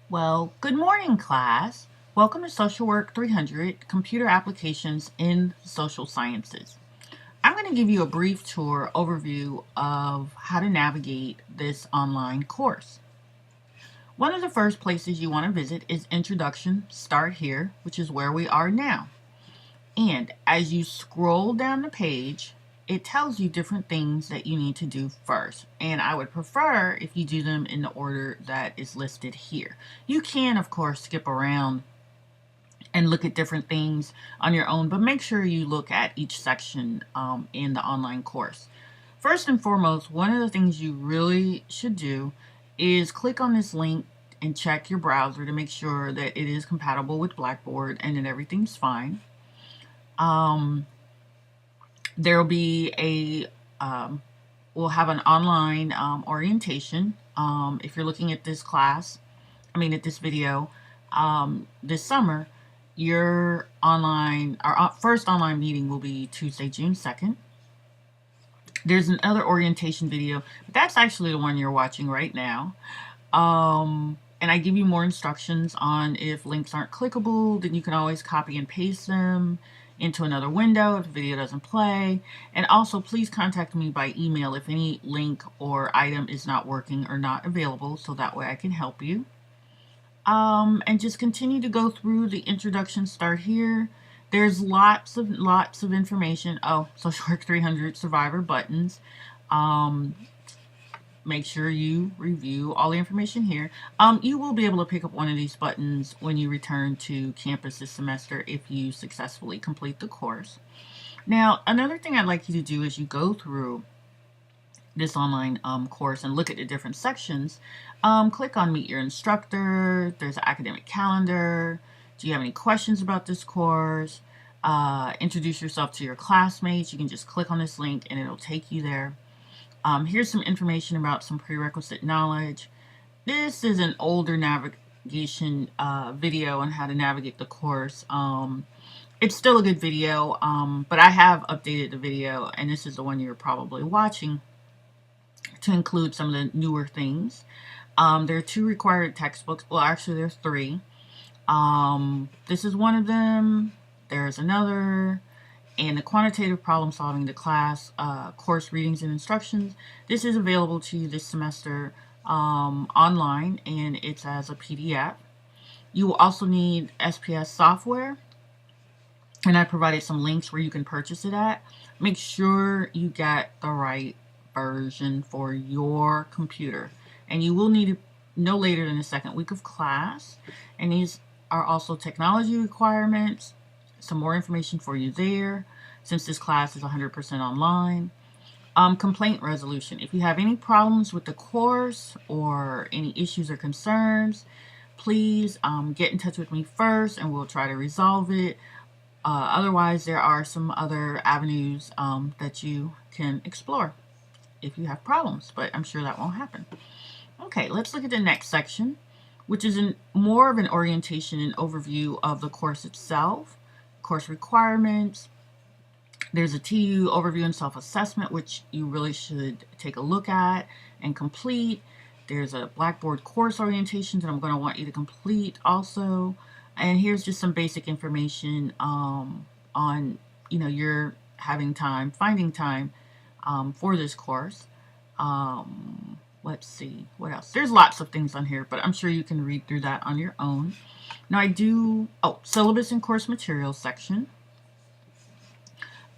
Well, good morning, class. Welcome to Social Work 300, Computer Applications in Social Sciences. I'm going to give you a brief tour overview of how to navigate this online course. One of the first places you want to visit is Introduction, Start Here, which is where we are now. And as you scroll down the page, it tells you different things that you need to do first. And I would prefer if you do them in the order that is listed here. You can, of course, skip around and look at different things on your own, but make sure you look at each section in the online course. First and foremost, one of the things you really should do is click on this link and check your browser to make sure that it is compatible with Blackboard and that everything's fine. There will be we'll have an online orientation. If you're looking at this at this video, this summer, our first online meeting will be Tuesday, June 2nd. There's another orientation video, but that's actually the one you're watching right now. And I give you more instructions on if links aren't clickable, then you can always copy and paste them into another window if the video doesn't play. And also, please contact me by email if any link or item is not working or not available, so that way I can help you. And just continue to go through the introduction. Start here. There's lots of information. Oh, Social Work 300 Survivor buttons. Make sure you review all the information here. You will be able to pick up one of these buttons when you return to campus this semester if you successfully complete the course. Now, another thing I'd like you to do as you go through this online course and look at the different sections, click on Meet Your Instructor. There's an academic calendar. Do you have any questions about this course? Introduce yourself to your classmates. You can just click on this link and it'll take you there. Here's some information about some prerequisite knowledge. This is an older navigation video on how to navigate the course. It's still a good video, but I have updated the video, and this is the one you're probably watching, to include some of the newer things. There are 2 required textbooks. Well, actually, there's 3. This is one of them. There's another. And the quantitative problem solving, the class course readings and instructions. This is available to you this semester online, and it's as a PDF. You will also need SPS software, and I provided some links where you can purchase it at. Make sure you get the right version for your computer, and you will need it no later than the 2nd week of class. And these are also technology requirements. Some more information for you there, since this class is 100% online. Complaint resolution. If you have any problems with the course or any issues or concerns, please get in touch with me first and we'll try to resolve it. Otherwise, there are some other avenues that you can explore if you have problems, but I'm sure that won't happen. Okay, let's look at the next section, which is more of an orientation and overview of the course itself. Course requirements. There's a TU overview and self-assessment, which you really should take a look at and complete. There's a Blackboard course orientation that I'm going to want you to complete also. And here's just some basic information on, you're finding time for this course. Let's see, what else? There's lots of things on here, but I'm sure you can read through that on your own. Now syllabus and course materials section.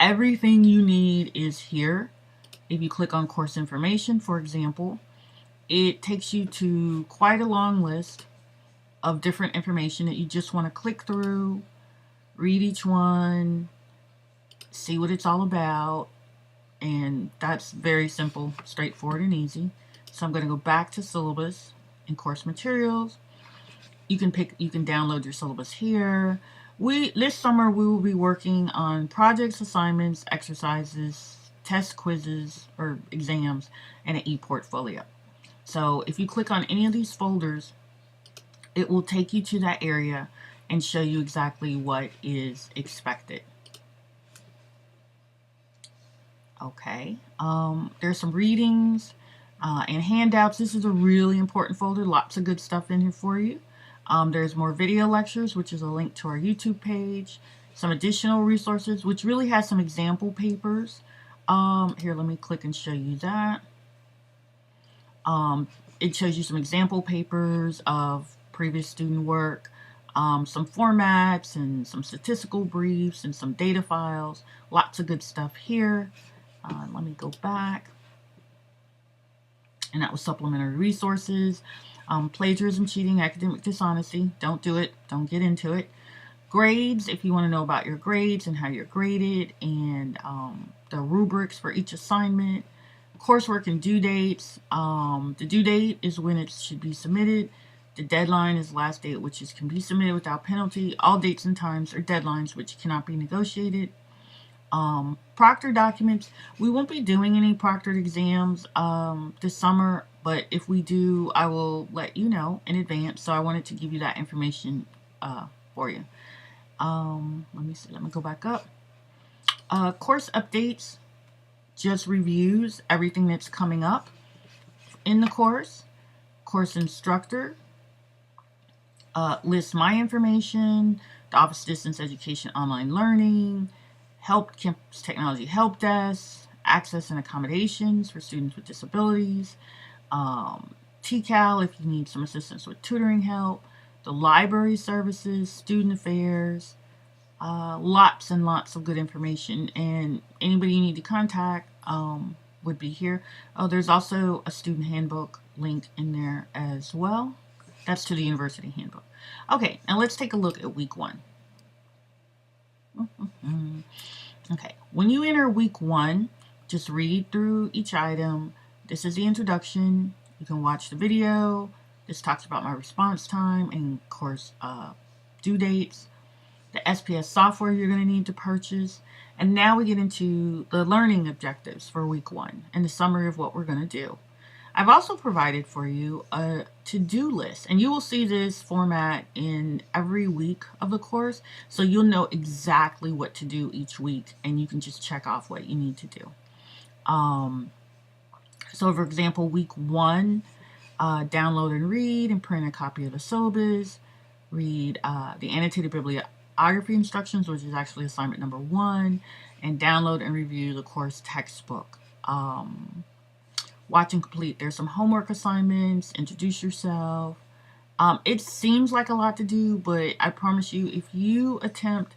Everything you need is here. If you click on course information, for example, it takes you to quite a long list of different information that you just want to click through, read each one, see what it's all about, and that's very simple, straightforward, and easy. So I'm going to go back to syllabus and course materials. You can download your syllabus here. This summer we will be working on projects, assignments, exercises, test quizzes or exams, and an e-portfolio. So if you click on any of these folders, it will take you to that area and show you exactly what is expected. Okay, there's some readings and handouts. This is a really important folder. Lots of good stuff in here for you. There's more video lectures, which is a link to our YouTube page. Some additional resources, which really has some example papers. Here, let me click and show you that. It shows you some example papers of previous student work, some formats and some statistical briefs and some data files. Lots of good stuff here. Let me go back. And that was supplementary resources. Plagiarism, cheating, academic dishonesty. Don't do it. Don't get into it. Grades, if you want to know about your grades and how you're graded, and the rubrics for each assignment. Coursework and due dates. The due date is when it should be submitted. The deadline is the last date which can be submitted without penalty. All dates and times are deadlines which cannot be negotiated. Proctored documents. We won't be doing any proctored exams this summer, but if we do, I will let you know in advance. So I wanted to give you that information for you. Let me see. Let me go back up. Course updates. Just reviews everything that's coming up in the course. Course instructor lists my information, the Office of Distance Education Online Learning, Help Campus Technology Help Desk, access and accommodations for students with disabilities, TCAL if you need some assistance with tutoring help, the library services, student affairs, lots and lots of good information, and anybody you need to contact would be here. Oh, there's also a student handbook link in there as well. That's to the university handbook. Okay, now let's take a look at week 1. Okay, when you enter week 1, just read through each item. This is the introduction. You can watch the video. This talks about my response time and course due dates. The SPS software you're going to need to purchase. And now we get into the learning objectives for week 1 and the summary of what we're going to do. I've also provided for you a to-do list, and you will see this format in every week of the course, so you'll know exactly what to do each week, and you can just check off what you need to do. So for example, week 1, download and read and print a copy of the syllabus, read the annotated bibliography instructions, which is actually assignment number 1, and download and review the course textbook. Watch and complete. There's some homework assignments, introduce yourself. It seems like a lot to do, but I promise you, if you attempt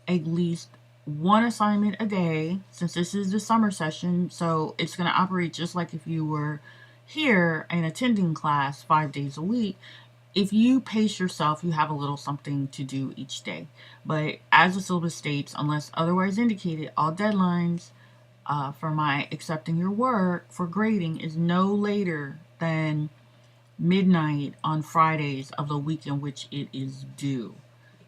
at least one assignment a day, since this is the summer session, so it's going to operate just like if you were here and attending class 5 days a week. If you pace yourself, you have a little something to do each day. But as the syllabus states, unless otherwise indicated, all deadlines for my accepting your work for grading is no later than midnight on Fridays of the week in which it is due.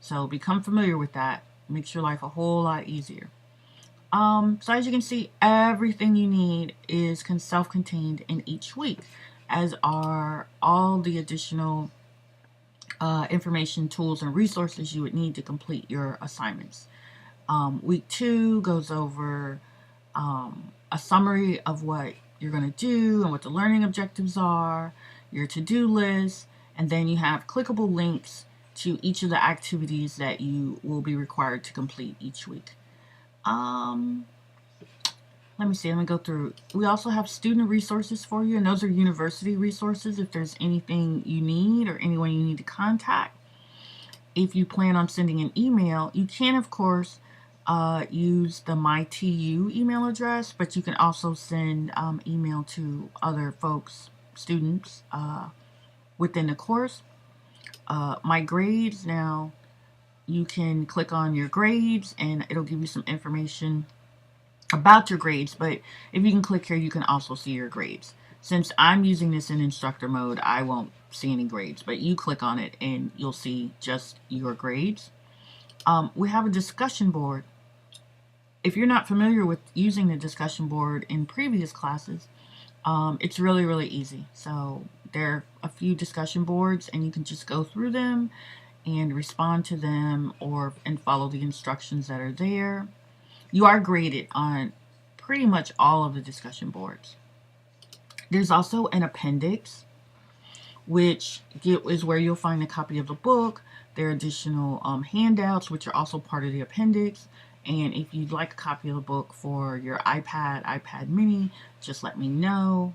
So become familiar with that. Makes your life a whole lot easier. So as you can see, everything you need is self-contained in each week, as are all the additional information, tools, and resources you would need to complete your assignments. Week 2 goes over a summary of what you're going to do and what the learning objectives are, your to-do list, and then you have clickable links to each of the activities that you will be required to complete each week. Let me see, let me go through. We also have student resources for you, and those are university resources if there's anything you need or anyone you need to contact. If you plan on sending an email, you can, of course, use the MyTU email address, but you can also send email to other folks, students within the course. My grades, now you can click on your grades and it'll give you some information about your grades, but if you can click here, you can also see your grades. Since I'm using this in instructor mode, I won't see any grades, but you click on it and you'll see just your grades. We have a discussion board. If you're not familiar with using the discussion board in previous classes, it's really, really easy. So there are a few discussion boards and you can just go through them and respond to them and follow the instructions that are there. You are graded on pretty much all of the discussion boards. There's also an appendix, which is where you'll find a copy of the book. There are additional handouts, which are also part of the appendix. And if you'd like a copy of the book for your iPad mini, just let me know.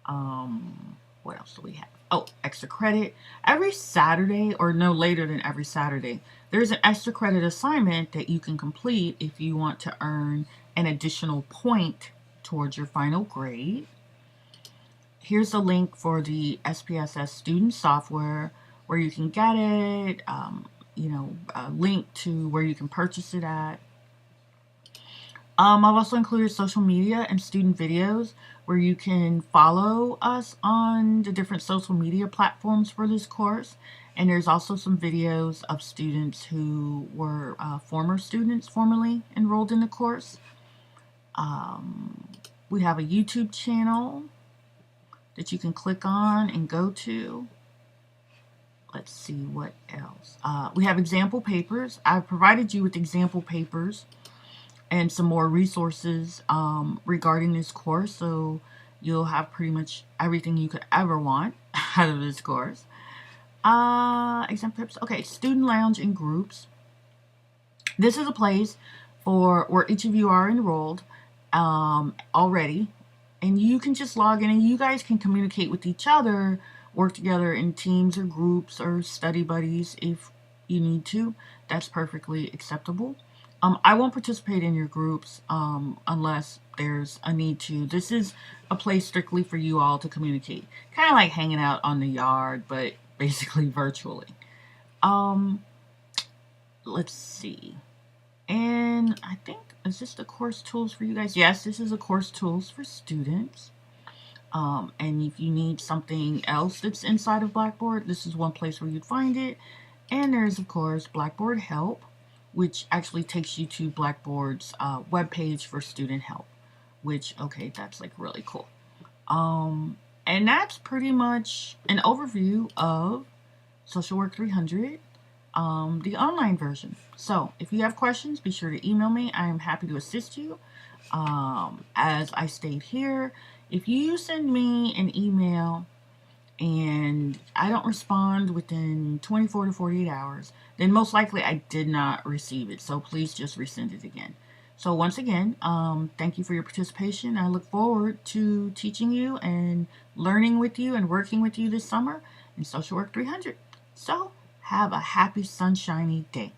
What else do we have? Oh, extra credit. Every Saturday, or no later than every Saturday, there's an extra credit assignment that you can complete if you want to earn an additional point towards your final grade. Here's the link for the SPSS student software where you can get it, a link to where you can purchase it at. I've also included social media and student videos where you can follow us on the different social media platforms for this course. And there's also some videos of students who were former students formerly enrolled in the course. We have a YouTube channel that you can click on and go to. Let's see what else. We have example papers. I've provided you with example papers and some more resources regarding this course, so you'll have pretty much everything you could ever want out of this course. Example papers. Okay, student lounge and groups. This is a place for where each of you are enrolled already, and you can just log in and you guys can communicate with each other, work together in teams or groups or study buddies if you need to. That's perfectly acceptable. I won't participate in your groups unless there's a need to. This is a place strictly for you all to communicate. Kind of like hanging out on the yard, but basically virtually. Let's see. And I think, is this the course tools for you guys? Yes, this is a course tools for students. And if you need something else that's inside of Blackboard, this is one place where you'd find it. And there's, of course, Blackboard Help, which actually takes you to Blackboard's webpage for student help, which, okay, that's like really cool. And that's pretty much an overview of Social Work 300, the online version. So if you have questions, be sure to email me. I am happy to assist you. As I state here, if you send me an email and I don't respond within 24 to 48 hours, then most likely I did not receive it. So please just resend it again. So once again, thank you for your participation. I look forward to teaching you and learning with you and working with you this summer in Social Work 300. So have a happy, sunshiny day.